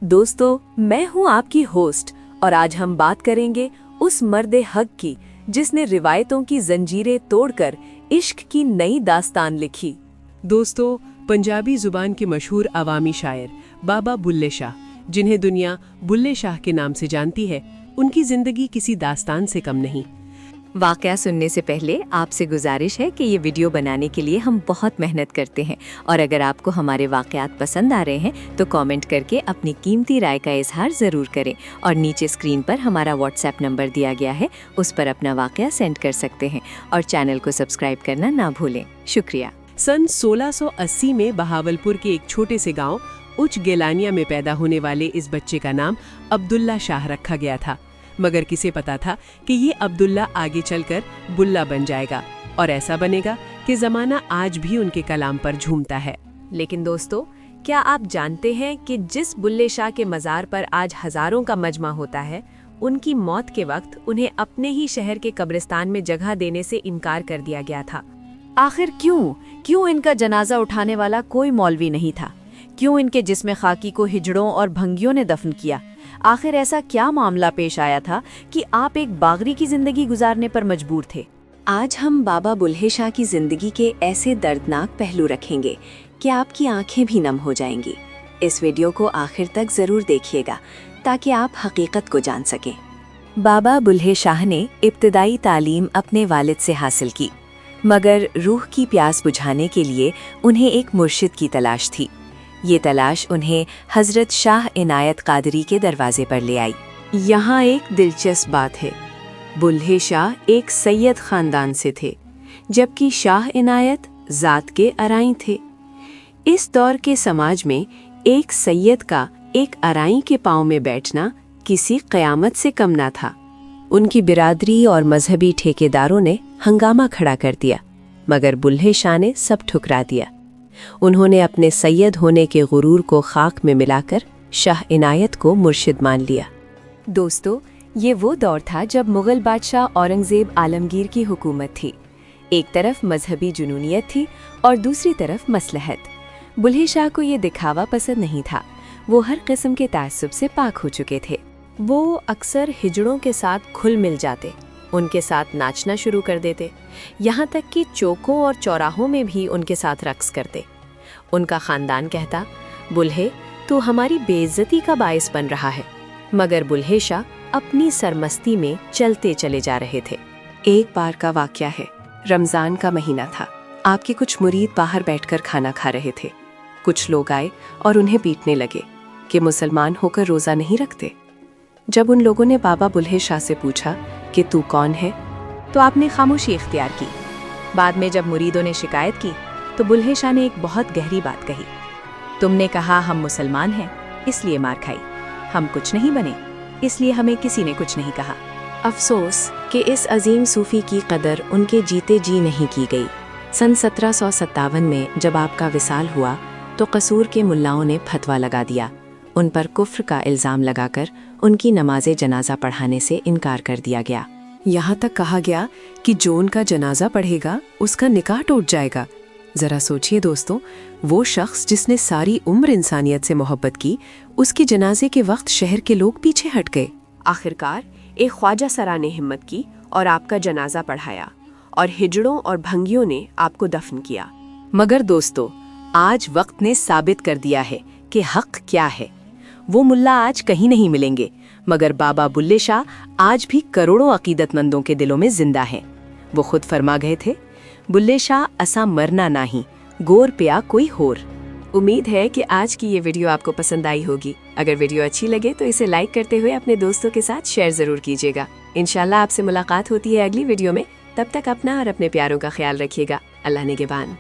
दोस्तों, मैं हूं आपकी होस्ट और आज हम बात करेंगे उस मर्दे हक की जिसने रिवायतों की जंजीरें तोड़कर इश्क की नई दास्तान लिखी। दोस्तों, पंजाबी जुबान के मशहूर अवामी शायर बाबा बुल्ले शाह, जिन्हें दुनिया बुल्ले शाह के नाम से जानती है, उनकी जिंदगी किसी दास्तान से कम नहीं। वाकया सुनने से पहले आपसे गुजारिश है कि ये वीडियो बनाने के लिए हम बहुत मेहनत करते हैं और अगर आपको हमारे वाकयात पसंद आ रहे हैं तो कमेंट करके अपनी कीमती राय का इजहार ज़रूर करें और नीचे स्क्रीन पर हमारा व्हाट्सएप नंबर दिया गया है, उस पर अपना वाकया सेंड कर सकते हैं और चैनल को सब्सक्राइब करना ना भूलें। शुक्रिया। सन 1680 में बहावलपुर के एक छोटे से गांव उच्च गेलानिया में पैदा होने वाले इस बच्चे का नाम अब्दुल्ला शाह रखा गया था। मगर किसे पता था कि ये अब्दुल्ला आगे चलकर बुल्ला बन जाएगा और ऐसा बनेगा कि ज़माना आज भी उनके कलाम पर झूमता है। लेकिन दोस्तों, क्या आप जानते हैं कि जिस बुल्ले शाह के मज़ार पर आज हज़ारों का मजमा होता है, उनकी मौत के वक्त उन्हें अपने ही शहर के कब्रिस्तान में जगह देने से इनकार कर दिया गया था। आखिर क्यों इनका जनाजा उठाने वाला कोई मौलवी नहीं था? क्यों इनके जिस्म खाकी को हिजड़ों और भंगियों ने दफन किया? आखिर ऐसा क्या मामला पेश आया था कि आप एक बागरी की जिंदगी गुजारने पर मजबूर थे? आज हम बाबा बुल्हे शाह की जिंदगी के ऐसे दर्दनाक पहलू रखेंगे कि आपकी आंखें भी नम हो जाएंगी। इस वीडियो को आखिर तक जरूर देखिएगा ताकि आप हकीकत को जान सकें। बाबा बुल्हे शाह ने इब्तिदाई तालीम अपने वालिद से हासिल की, मगर रूह की प्यास बुझाने के लिए उन्हें एक मुर्शिद की तलाश थी। ये तलाश उन्हें हजरत शाह इनायत कादरी के दरवाजे पर ले आई। यहाँ एक दिलचस्प बात है, बुल्हे शाह एक सैयद खानदान से थे, जबकि शाह इनायत जात के अराई थे। इस दौर के समाज में एक सैयद का एक अराई के पाँव में बैठना किसी क़यामत से कम ना था। उनकी बिरादरी और मजहबी ठेकेदारों ने हंगामा खड़ा कर दिया, मगर बुल्हे शाह ने सब ठुकरा दिया। उन्होंने अपने सैयद होने के गुरूर को खाक में मिलाकर शाह इनायत को मुर्शिद मान लिया। दोस्तों, ये वो दौर था जब मुगल बादशाह औरंगजेब आलमगीर की हुकूमत थी। एक तरफ मजहबी जुनूनियत थी और दूसरी तरफ मसलहत। बुल्हे शाह को ये दिखावा पसंद नहीं था। वो हर किस्म के तासुब से पाक हो चुके थे। वो अक्सर हिजड़ों के साथ घुल मिल जाते, उनके साथ नाचना शुरू कर देते, यहाँ तक कि चौकों और चौराहों में भी उनके साथ रक्स करते। उनका खानदान कहता, बुल्हे तू हमारी बेइज्जती का बायस बन रहा है, मगर बुल्हे शाह अपनी सरमस्ती में चलते चले जा रहे थे। एक बार का वाकया है, रमज़ान का महीना था। आपके कुछ मुरीद बाहर बैठकर खाना खा रहे थे। कुछ लोग आए और उन्हें पीटने लगे कि मुसलमान होकर रोज़ा नहीं रखते। जब उन लोगों ने बाबा बुल्हे शाह से पूछा कि तू कौन है, तो आपने खामोशी इख्तियार की। बाद में जब मुरीदों ने शिकायत की तो बुल्हे शाह ने एक बहुत गहरी बात कही। तुमने कहा हम मुसलमान हैं, इसलिए मार खाई। हम कुछ नहीं बने, इसलिए हमें किसी ने कुछ नहीं कहा। अफसोस कि इस अजीम सूफी की कदर उनके जीते जी नहीं की गई। सन 1757 में जब आपका विसाल हुआ तो कसूर के मुल्लाओं ने फतवा लगा दिया। उन पर कुफ्र का इल्ज़ाम लगाकर उनकी नमाज़े जनाजा पढ़ाने से इनकार कर दिया गया। यहाँ तक कहा गया कि जो उनका जनाजा पढ़ेगा उसका निकाह टूट जाएगा। ज़रा सोचिए दोस्तों, वो शख्स जिसने सारी उम्र इंसानियत से मोहब्बत की, उसके जनाजे के वक्त शहर के लोग पीछे हट गए। आखिरकार एक ख्वाजा सरा ने हिम्मत की और आपका जनाजा पढ़ाया और हिजड़ों और भंगियों ने आपको दफन किया। मगर दोस्तों, आज वक्त ने साबित कर दिया है कि हक क्या है। वो मुल्ला आज कहीं नहीं मिलेंगे, मगर बाबा बुल्ले शाह आज भी करोड़ों अकीदतमंदों के दिलों में जिंदा हैं। वो खुद फरमा गए थे, बुल्ले शाह असा मरना नाही, गोर पिया कोई होर। उम्मीद है कि आज की ये वीडियो आपको पसंद आई होगी। अगर वीडियो अच्छी लगे तो इसे लाइक करते हुए अपने दोस्तों के साथ शेयर ज़रूर कीजिएगा। इंशाल्लाह आपसे मुलाकात होती है अगली वीडियो में। तब तक अपना और अपने प्यारों का ख्याल रखिएगा। अल्लाह निगहबान।